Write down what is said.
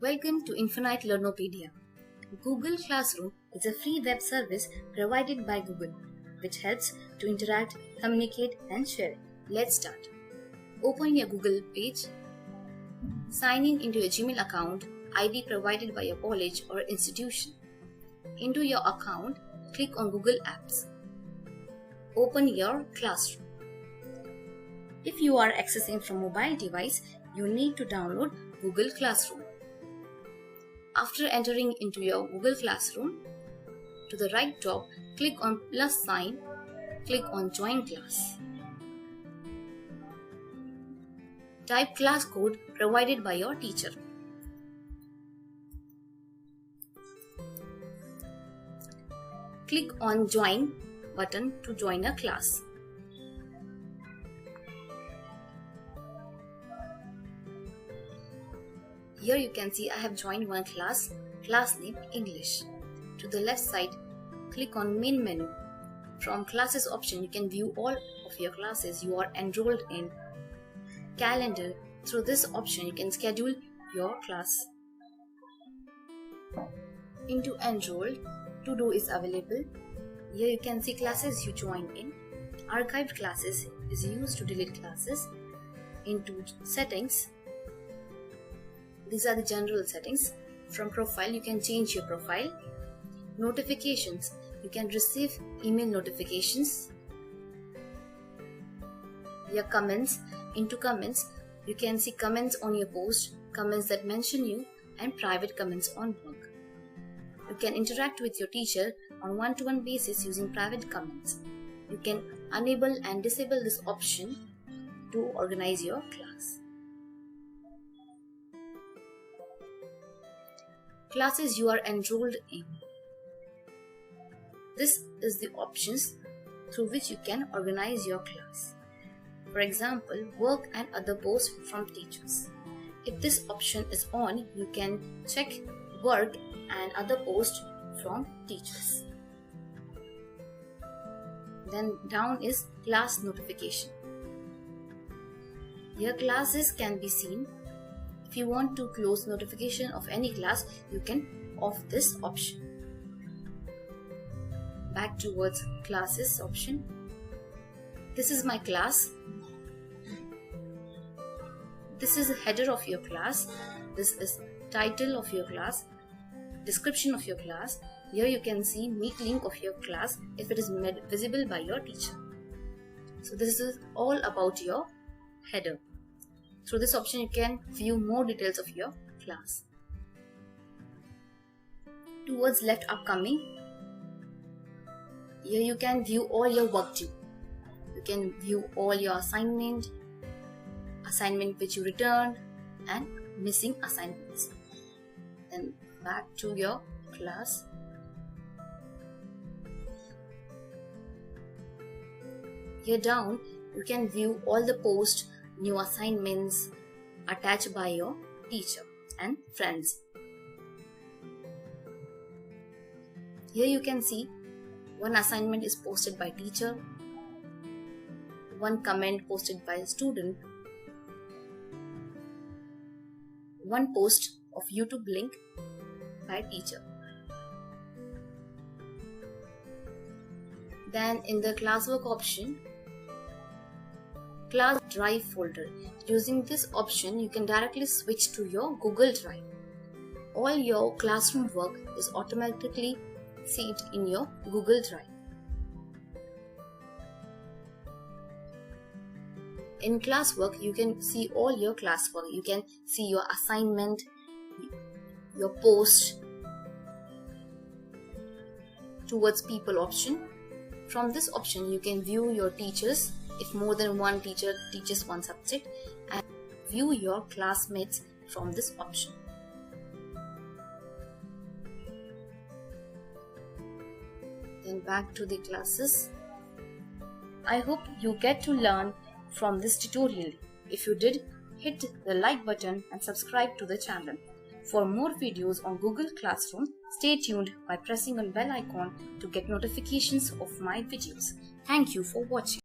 Welcome to Infinite Learnopedia. Google Classroom is a free web service provided by Google, which helps to interact, communicate, and share. Let's start. Open your Google page. Sign in into your Gmail account, ID provided by your college or institution. Into your account, click on Google Apps. Open your Classroom. If you are accessing from mobile device, you need to download Google Classroom. After entering into your Google Classroom, to the right top, click on plus sign, click on Join Class. Type class code provided by your teacher. Click on Join button to join a class. Here you can see I have joined one class name English. To the left side, click on Main menu. From Classes option, you can view all of your classes you are enrolled in. Calendar, through this option you can schedule your class. Into Enroll, To Do is available. Here you can see classes you joined in. Archived classes is used to delete classes. Into Settings, these are the general settings. From Profile, you can change your profile. Notifications, you can receive email notifications. Your comments, into comments, you can see comments on your post, comments that mention you, and private comments on work. You can interact with your teacher on one-to-one basis using private comments. You can enable and disable this option to organize your class. Classes you are enrolled in. This is the options through which you can organize your class. For example, work and other posts from teachers. If this option is on, you can check work and other posts from teachers. Then down is class notification. Your classes can be seen. If you want to close notification of any class, you can off this option. Back towards Classes option. This is my class. This is the header of your class. This is title of your class, description of your class. Here you can see meet link of your class if it is made visible by your teacher. So this is all about your header. Through this option, you can view more details of your class. Towards left upcoming, here you can view all your work due. You can view all your assignment which you returned, and missing assignments. Then back to your class. Here down, you can view all the posts, new assignments attached by your teacher and friends. Here you can see one assignment is posted by teacher, one comment posted by a student, one post of YouTube link by teacher. Then in the classwork option, Class Drive folder. Using this option, you can directly switch to your Google Drive. All your classroom work is automatically saved in your Google Drive. In classwork, you can see all your classwork. You can see your assignment, your post. Towards People option. From this option, you can view your teachers if more than one teacher teaches one subject, and view your classmates from this option. Then back to the classes. I hope you get to learn from this tutorial. If you did, hit the like button and subscribe to the channel. For more videos on Google Classroom, stay tuned by pressing on bell icon to get notifications of my videos. Thank you for watching.